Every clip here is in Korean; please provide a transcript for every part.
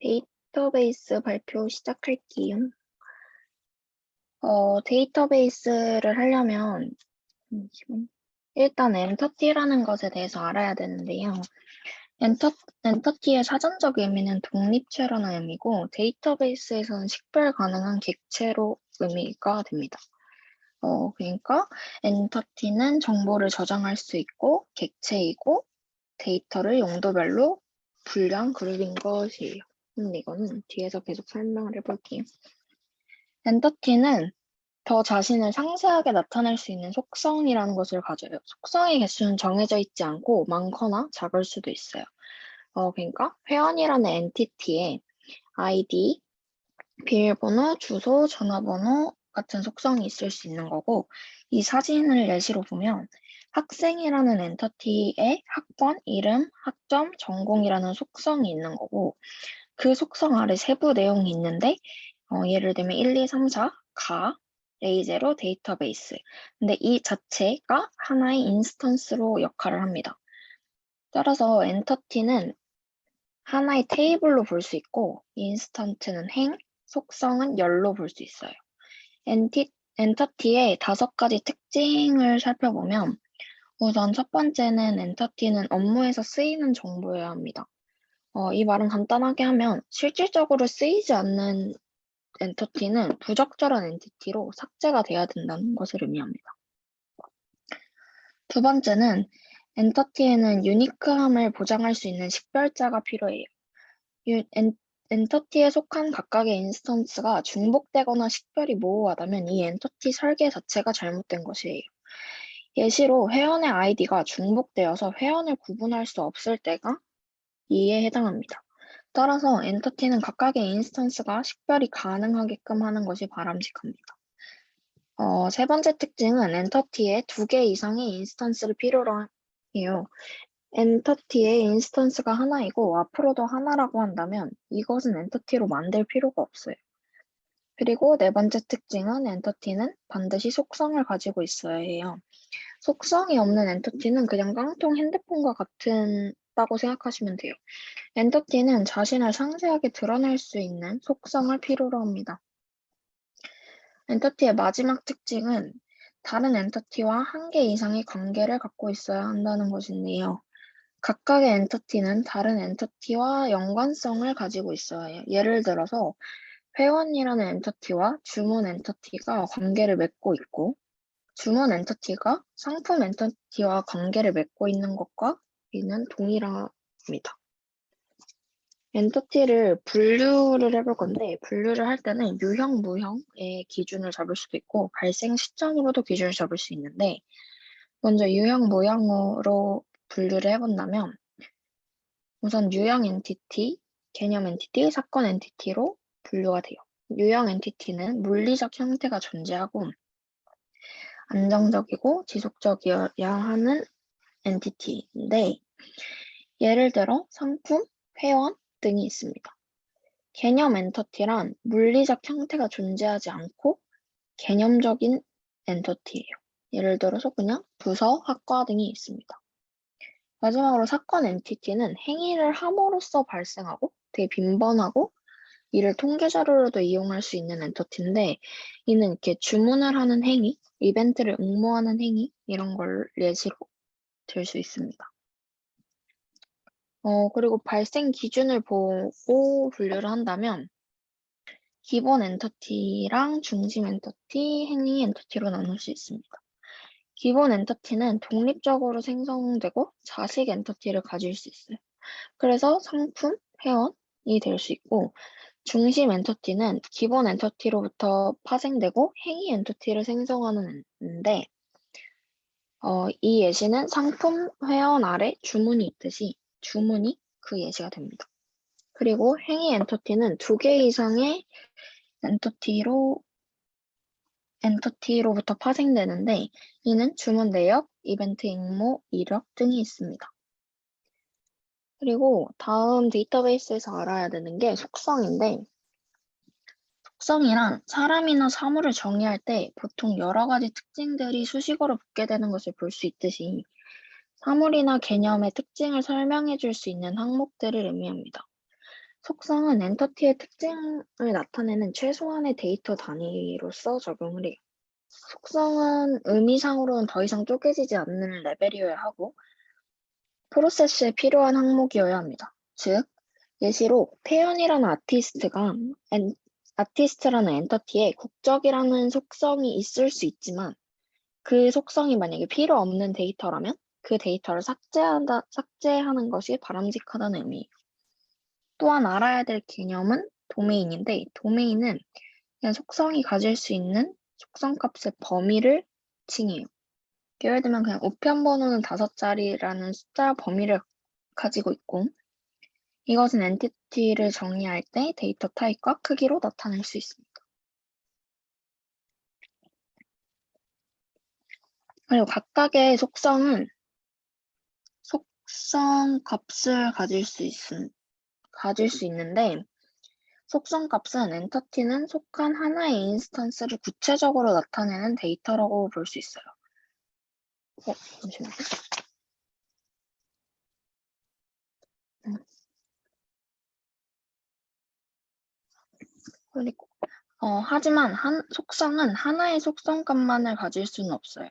데이터베이스 발표 시작할게요. 데이터베이스를 하려면 잠시만요. 일단 엔터티라는 것에 대해서 알아야 되는데요. 엔터티의 사전적 의미는 독립체라는 의미고 데이터베이스에서는 식별 가능한 객체로 의미가 됩니다. 그러니까 엔터티는 정보를 저장할 수 있고 객체이고 데이터를 용도별로 분류한 그룹인 것이에요. 이거는 뒤에서 계속 설명을 해볼게요. 엔터티는 더 자신을 상세하게 나타낼 수 있는 속성이라는 것을 가져요. 속성의 개수는 정해져 있지 않고 많거나 작을 수도 있어요. 그러니까 회원이라는 엔티티에 아이디, 비밀번호, 주소, 전화번호 같은 속성이 있을 수 있는 거고, 이 사진을 예시로 보면 학생이라는 엔터티에 학번, 이름, 학점, 전공이라는 속성이 있는 거고, 그 속성 아래 세부 내용이 있는데, 예를 들면 1, 2, 3, 4, 가, A0 데이터베이스. 근데 이 자체가 하나의 인스턴스로 역할을 합니다. 따라서 엔터티는 하나의 테이블로 볼 수 있고, 인스턴트는 행, 속성은 열로 볼 수 있어요. 엔터티의 5가지 특징을 살펴보면, 우선 첫 번째는 엔터티는 업무에서 쓰이는 정보여야 합니다. 이 말은 간단하게 하면 실질적으로 쓰이지 않는 엔터티는 부적절한 엔티티로 삭제가 돼야 된다는 것을 의미합니다. 두 번째는 엔터티에는 유니크함을 보장할 수 있는 식별자가 필요해요. 엔터티에 속한 각각의 인스턴스가 중복되거나 식별이 모호하다면 이 엔터티 설계 자체가 잘못된 것이에요. 예시로 회원의 아이디가 중복되어서 회원을 구분할 수 없을 때가 이에 해당합니다. 따라서 엔터티는 각각의 인스턴스가 식별이 가능하게끔 하는 것이 바람직합니다. 세 번째 특징은 엔터티에 2개 이상의 인스턴스를 필요로 해요. 엔터티의 인스턴스가 하나이고 앞으로도 하나라고 한다면 이것은 엔터티로 만들 필요가 없어요. 그리고 네 번째 특징은 엔터티는 반드시 속성을 가지고 있어야 해요. 속성이 없는 엔터티는 그냥 깡통 핸드폰과 같다고 생각하시면 돼요. 엔터티는 자신을 상세하게 드러낼 수 있는 속성을 필요로 합니다. 엔터티의 마지막 특징은 다른 엔터티와 1개 이상의 관계를 갖고 있어야 한다는 것인데요. 각각의 엔터티는 다른 엔터티와 연관성을 가지고 있어야 해요. 예를 들어서 회원이라는 엔터티와 주문 엔터티가 관계를 맺고 있고 주문 엔터티가 상품 엔터티와 관계를 맺고 있는 것과 이는 동일합니다. 엔터티를 분류를 해볼 건데 분류를 할 때는 유형, 무형의 기준을 잡을 수도 있고 발생 시점으로도 기준을 잡을 수 있는데 먼저 유형, 무형으로 분류를 해본다면 우선 유형 엔티티, 개념 엔티티, 사건 엔티티로 분류가 돼요. 유형 엔티티는 물리적 형태가 존재하고 안정적이고 지속적이어야 하는 엔티티인데 예를 들어 상품, 회원 등이 있습니다. 개념 엔터티란 물리적 형태가 존재하지 않고 개념적인 엔터티예요. 예를 들어서 그냥 부서, 학과 등이 있습니다. 마지막으로 사건 엔티티는 행위를 함으로써 발생하고 되게 빈번하고 이를 통계 자료로도 이용할 수 있는 엔터티인데 이는 이렇게 주문을 하는 행위, 이벤트를 응모하는 행위 이런 걸 예시로 들 수 있습니다. 그리고 발생 기준을 보고 분류를 한다면 기본 엔터티랑 중심 엔터티, 행위 엔터티로 나눌 수 있습니다. 기본 엔터티는 독립적으로 생성되고 자식 엔터티를 가질 수 있어요. 그래서 상품, 회원이 될 수 있고 중심 엔터티는 기본 엔터티로부터 파생되고 행위 엔터티를 생성하는데 이 예시는 상품, 회원 아래 주문이 있듯이 주문이 그 예시가 됩니다. 그리고 행위 엔터티는 2개 이상의 엔터티로부터 파생되는데 이는 주문 내역, 이벤트 응모, 이력 등이 있습니다. 그리고 다음 데이터베이스에서 알아야 되는 게 속성인데 속성이란 사람이나 사물을 정의할 때 보통 여러 가지 특징들이 수식어로 붙게 되는 것을 볼 수 있듯이 사물이나 개념의 특징을 설명해 줄 수 있는 항목들을 의미합니다. 속성은 엔터티의 특징을 나타내는 최소한의 데이터 단위로서 적용을 해요. 속성은 의미상으로는 더 이상 쪼개지지 않는 레벨이어야 하고 프로세스에 필요한 항목이어야 합니다. 즉, 예시로 태연이라는 아티스트라는 엔터티에 국적이라는 속성이 있을 수 있지만 그 속성이 만약에 필요 없는 데이터라면 그 데이터를 삭제하는 것이 바람직하다는 의미예요. 또한 알아야 될 개념은 도메인인데 도메인은 그냥 속성이 가질 수 있는 속성값의 범위를 칭해요. 예를 들면 그냥 우편 번호는 5자리라는 숫자 범위를 가지고 있고 이것은 엔티티를 정의할 때 데이터 타입과 크기로 나타낼 수 있습니다. 그리고 각각의 속성은 속성 값을 가질 수 있는데 속성 값은 엔터티는 속한 하나의 인스턴스를 구체적으로 나타내는 데이터라고 볼 수 있어요. 잠시만요. 그리고 하지만 속성은 하나의 속성값만을 가질 수는 없어요.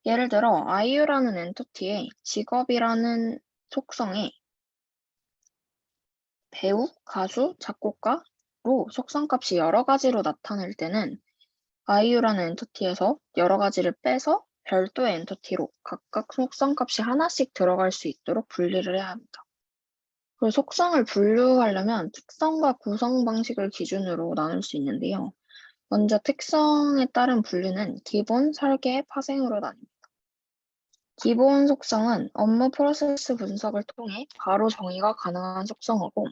예를 들어 아이유라는 엔터티에 직업이라는 속성에 배우, 가수, 작곡가로 속성값이 여러 가지로 나타낼 때는 아이유라는 엔터티에서 여러 가지를 빼서 별도의 엔터티로 각각 속성값이 하나씩 들어갈 수 있도록 분리를 해야 합니다. 그리고 속성을 분류하려면 특성과 구성 방식을 기준으로 나눌 수 있는데요. 먼저 특성에 따른 분류는 기본, 설계, 파생으로 나뉩니다. 기본 속성은 업무 프로세스 분석을 통해 바로 정의가 가능한 속성이고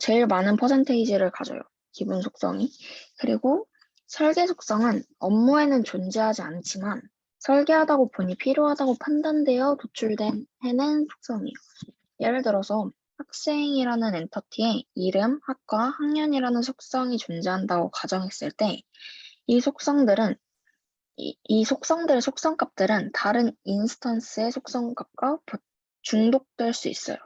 제일 많은 퍼센테이지를 가져요. 기본 속성이. 그리고 설계 속성은 업무에는 존재하지 않지만 설계하다고 보니 필요하다고 판단되어 도출된 해낸 속성이에요. 예를 들어서 학생이라는 엔터티에 이름, 학과, 학년이라는 속성이 존재한다고 가정했을 때 이 속성들의 속성값들은 다른 인스턴스의 속성값과 중독될 수 있어요.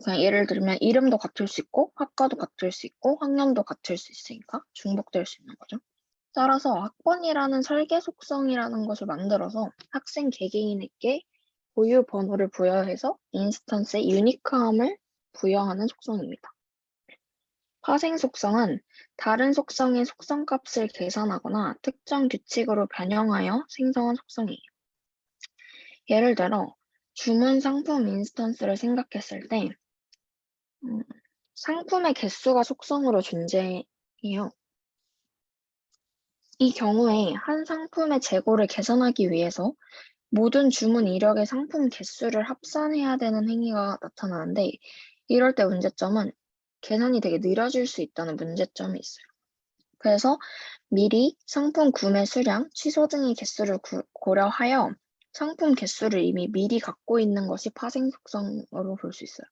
그냥 예를 들면 이름도 같을 수 있고 학과도 같을 수 있고 학년도 같을 수 있으니까 중복될 수 있는 거죠. 따라서 학번이라는 설계 속성이라는 것을 만들어서 학생 개개인에게 고유 번호를 부여해서 인스턴스의 유니크함을 부여하는 속성입니다. 파생 속성은 다른 속성의 속성값을 계산하거나 특정 규칙으로 변형하여 생성한 속성이에요. 예를 들어 주문 상품 인스턴스를 생각했을 때 상품의 개수가 속성으로 존재해요. 이 경우에 한 상품의 재고를 계산하기 위해서 모든 주문 이력의 상품 개수를 합산해야 되는 행위가 나타나는데 이럴 때 문제점은 계산이 되게 느려질 수 있다는 문제점이 있어요. 그래서 미리 상품 구매 수량, 취소 등의 개수를 고려하여 상품 개수를 이미 미리 갖고 있는 것이 파생 속성으로 볼 수 있어요.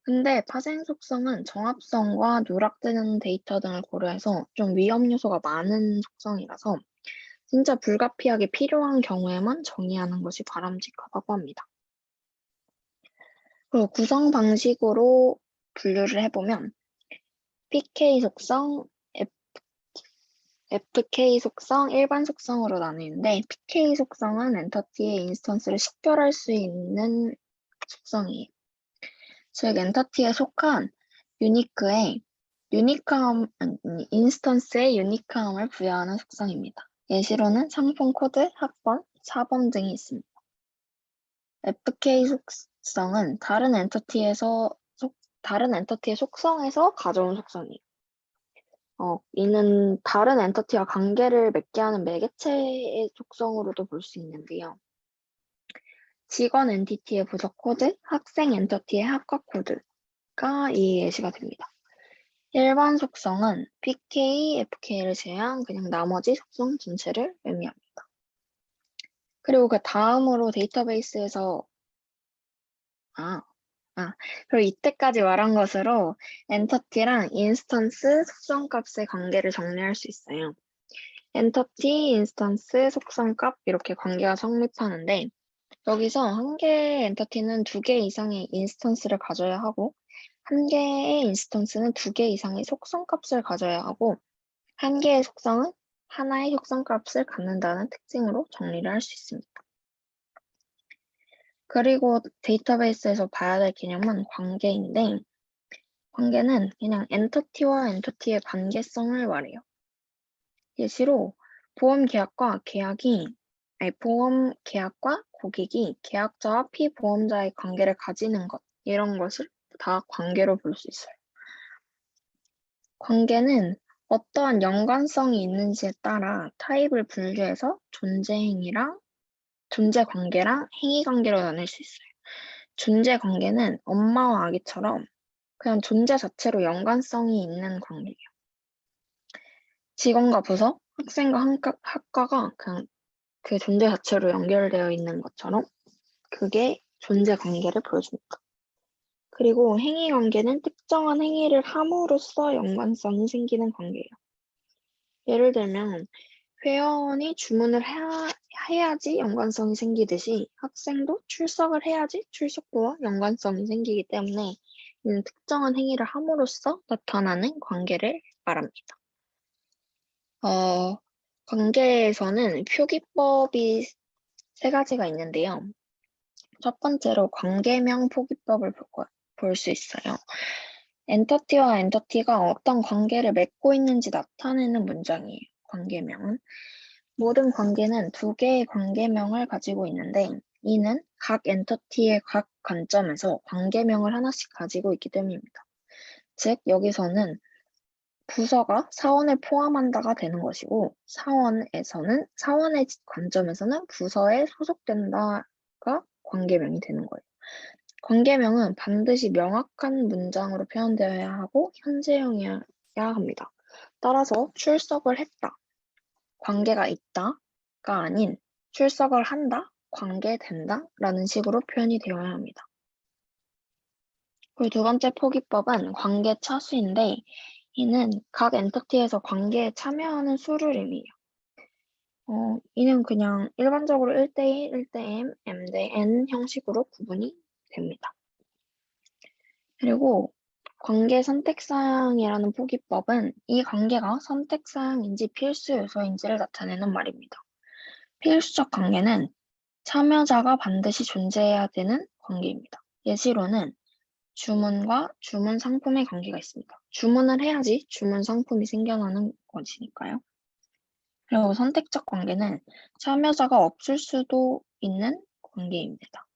근데 파생 속성은 정합성과 누락되는 데이터 등을 고려해서 좀 위험 요소가 많은 속성이라서 진짜 불가피하게 필요한 경우에만 정의하는 것이 바람직하다고 합니다. 그리고 구성 방식으로 분류를 해보면 PK 속성, FK 속성, 일반 속성으로 나뉘는데 PK 속성은 엔터티의 인스턴스를 식별할 수 있는 속성이에요. 즉 엔터티에 속한 인스턴스의 유니크함을 부여하는 속성입니다. 예시로는 상품 코드, 학번, 사번 등이 있습니다. FK 속성은 다른 엔터티의 속성에서 가져온 속성이에요. 이는 다른 엔터티와 관계를 맺게 하는 매개체의 속성으로도 볼 수 있는데요. 직원 엔티티의 부적 코드, 학생 엔터티의 학과 코드가 이 예시가 됩니다. 일반 속성은 PK, FK를 제외한 그냥 나머지 속성 전체를 의미합니다. 그리고 그 다음으로 데이터베이스에서 그리고 이때까지 말한 것으로 엔터티랑 인스턴스 속성값의 관계를 정리할 수 있어요. 엔터티, 인스턴스, 속성값 이렇게 관계가 성립하는데 여기서 한 개의 엔터티는 2개 이상의 인스턴스를 가져야 하고 한 개의 인스턴스는 두 개 이상의 속성값을 가져야 하고 한 개의 속성은 하나의 속성값을 갖는다는 특징으로 정리를 할 수 있습니다. 그리고 데이터베이스에서 봐야 될 개념은 관계인데 관계는 그냥 엔터티와 엔터티의 관계성을 말해요. 예시로 보험 계약과 고객이 계약자와 피보험자의 관계를 가지는 것, 이런 것을 다 관계로 볼 수 있어요. 관계는 어떠한 연관성이 있는지에 따라 타입을 분류해서 존재 관계랑 행위 관계로 나눌 수 있어요. 존재 관계는 엄마와 아기처럼 그냥 존재 자체로 연관성이 있는 관계예요. 직원과 부서, 학생과 학과가 그냥 그 존재 자체로 연결되어 있는 것처럼 그게 존재 관계를 보여줍니다. 그리고 행위 관계는 특정한 행위를 함으로써 연관성이 생기는 관계예요. 예를 들면 회원이 주문을 해야지 연관성이 생기듯이 학생도 출석을 해야지 출석부와 연관성이 생기기 때문에 이는 특정한 행위를 함으로써 나타나는 관계를 말합니다. 관계에서는 표기법이 세 가지가 있는데요. 첫 번째로 관계명 표기법을 볼 수 있어요. 엔터티와 엔터티가 어떤 관계를 맺고 있는지 나타내는 문장이에요. 관계명은. 모든 관계는 두 개의 관계명을 가지고 있는데 이는 각 엔터티의 각 관점에서 관계명을 하나씩 가지고 있기 때문입니다. 즉 여기서는 부서가 사원을 포함한다가 되는 것이고 사원의 관점에서는 부서에 소속된다가 관계명이 되는 거예요. 관계명은 반드시 명확한 문장으로 표현되어야 하고 현재형이어야 합니다. 따라서 출석을 했다, 관계가 있다가 아닌 출석을 한다, 관계된다 라는 식으로 표현이 되어야 합니다. 그리고 두 번째 포기법은 관계 차수인데 이는 각 엔터티에서 관계에 참여하는 수를 의미해요. 이는 그냥 일반적으로 1대1, 1대 M 대 N 형식으로 구분이 됩니다. 그리고 관계 선택사항이라는 포기법은 이 관계가 선택사항인지 필수 요소인지를 나타내는 말입니다. 필수적 관계는 참여자가 반드시 존재해야 되는 관계입니다. 예시로는 주문과 주문 상품의 관계가 있습니다. 주문을 해야지 주문 상품이 생겨나는 것이니까요. 그리고 선택적 관계는 참여자가 없을 수도 있는 관계입니다.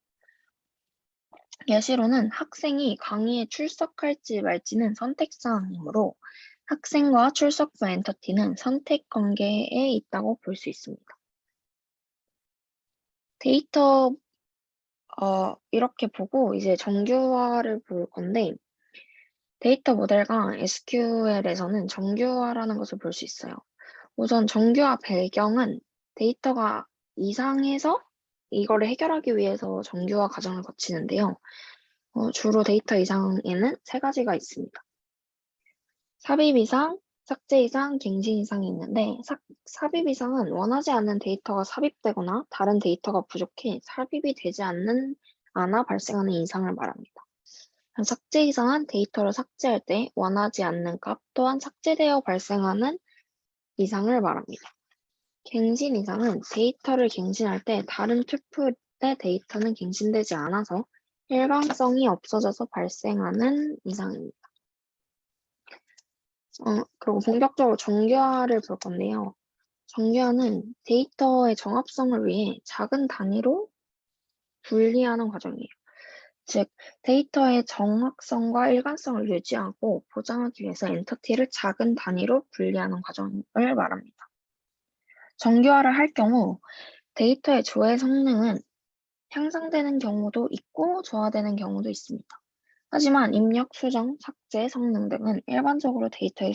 예시로는 학생이 강의에 출석할지 말지는 선택사항이므로 학생과 출석부 엔터티는 선택 관계에 있다고 볼 수 있습니다. 데이터 이렇게 보고 이제 정규화를 볼 건데 데이터 모델과 SQL에서는 정규화라는 것을 볼 수 있어요. 우선 정규화 배경은 데이터가 이상해서 이거를 해결하기 위해서 정규화 과정을 거치는데요. 주로 데이터 이상에는 세 가지가 있습니다. 삽입 이상, 삭제 이상, 갱신 이상이 있는데 삽입 이상은 원하지 않는 데이터가 삽입되거나 다른 데이터가 부족해 삽입이 되지 않아 발생하는 이상을 말합니다. 삭제 이상은 데이터를 삭제할 때 원하지 않는 값 또한 삭제되어 발생하는 이상을 말합니다. 갱신 이상은 데이터를 갱신할 때 다른 튜플의 데이터는 갱신되지 않아서 일관성이 없어져서 발생하는 이상입니다. 그리고 본격적으로 정규화를 볼 건데요. 정규화는 데이터의 정합성을 위해 작은 단위로 분리하는 과정이에요. 즉, 데이터의 정확성과 일관성을 유지하고 보장하기 위해서 엔터티를 작은 단위로 분리하는 과정을 말합니다. 정규화를 할 경우 데이터의 조회 성능은 향상되는 경우도 있고 저하되는 경우도 있습니다. 하지만 입력, 수정, 삭제 성능 등은 일반적으로 데이터의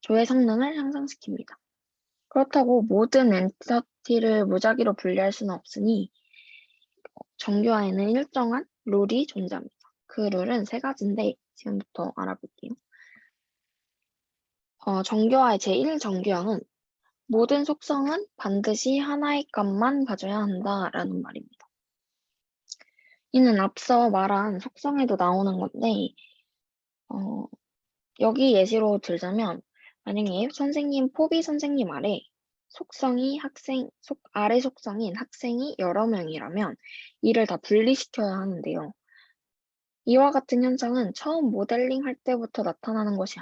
조회 성능을 향상시킵니다. 그렇다고 모든 엔터티를 무작위로 분리할 수는 없으니 정규화에는 일정한 룰이 존재합니다. 그 룰은 세 가지인데 지금부터 알아볼게요. 정규화의 제1정규항은 모든 속성은 반드시 하나의 값만 가져야 한다라는 말입니다. 이는 앞서 말한 속성에도 나오는 건데, 어, 여기 예시로 들자면, 만약에 선생님, 포비 선생님 아래 속성인 학생이 여러 명이라면 이를 다 분리시켜야 하는데요. 이와 같은 현상은 처음 모델링 할 때부터 나타나는 것이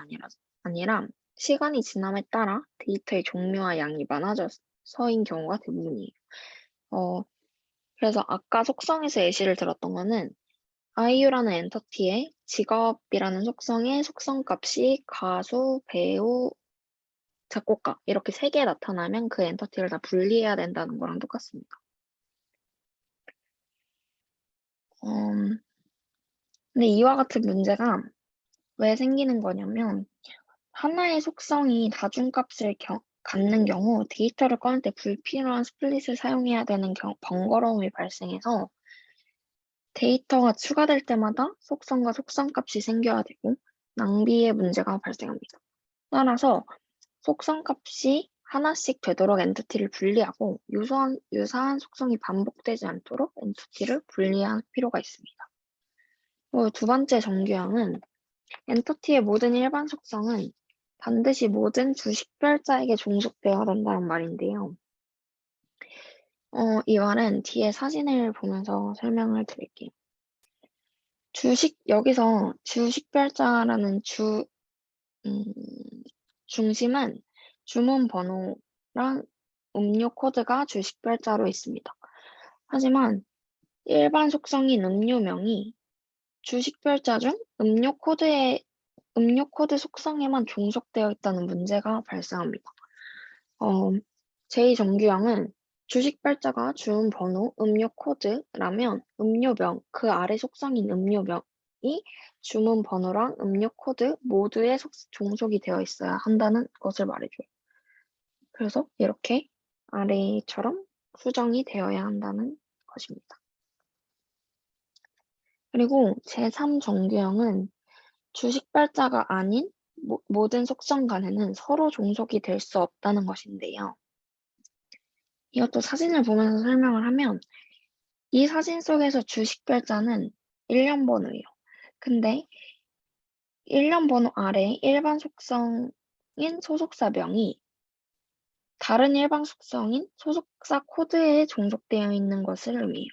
아니라 시간이 지남에 따라 데이터의 종류와 양이 많아져서인 경우가 대부분이에요. 어, 그래서 아까 속성에서 예시를 들었던 거는 아이유라는 엔터티의 직업이라는 속성의 속성값이 가수, 배우, 작곡가 이렇게 세 개 나타나면 그 엔터티를 다 분리해야 된다는 거랑 똑같습니다. 근데 이와 같은 문제가 왜 생기는 거냐면 하나의 속성이 다중값을 갖는 경우 데이터를 꺼낼 때 불필요한 스플릿을 사용해야 되는 번거로움이 발생해서 데이터가 추가될 때마다 속성과 속성값이 생겨야 되고 낭비의 문제가 발생합니다. 따라서 속성값이 하나씩 되도록 엔티티를 분리하고 유사한 속성이 반복되지 않도록 엔티티를 분리할 필요가 있습니다. 그리고 두 번째 정규형은 엔티티의 모든 일반 속성은 반드시 모든 주식별자에게 종속되어야 된다는 말인데요. 이 말은 뒤에 사진을 보면서 설명을 드릴게요. 여기서 주식별자라는 중심은 주문 번호랑 음료 코드가 주식별자로 있습니다. 하지만 일반 속성인 음료명이 주식별자 중 음료 코드 속성에만 종속되어 있다는 문제가 발생합니다. 제2정규형은 주식별자가 주문 번호, 음료 코드라면 음료명, 그 아래 속성인 음료명이 주문 번호랑 음료 코드 모두에 종속이 되어 있어야 한다는 것을 말해줘요. 그래서 이렇게 아래처럼 수정이 되어야 한다는 것입니다. 그리고 제3정규형은 주식별자가 아닌 모든 속성 간에는 서로 종속이 될 수 없다는 것인데요. 이것도 사진을 보면서 설명을 하면 이 사진 속에서 주식별자는 일련 번호예요. 근데 일련 번호 아래 일반 속성인 소속사명이 다른 일반 속성인 소속사 코드에 종속되어 있는 것을 의미해요.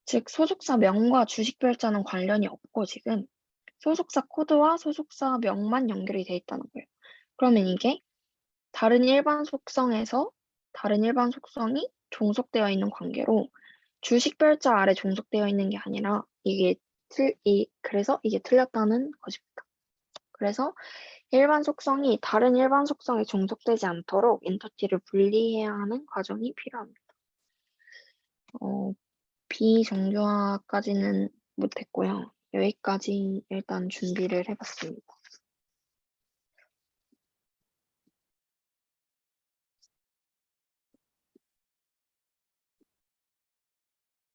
즉 소속사명과 주식별자는 관련이 없고 지금 소속사 코드와 소속사 명만 연결이 돼 있다는 거예요. 그러면 이게 다른 일반 속성에서 다른 일반 속성이 종속되어 있는 관계로 주식별자 아래 종속되어 있는 게 아니라 그래서 이게 틀렸다는 것입니다. 그래서 일반 속성이 다른 일반 속성에 종속되지 않도록 엔터티를 분리해야 하는 과정이 필요합니다. 비정규화까지는 못했고요. 여기까지 일단 준비를 해봤습니다.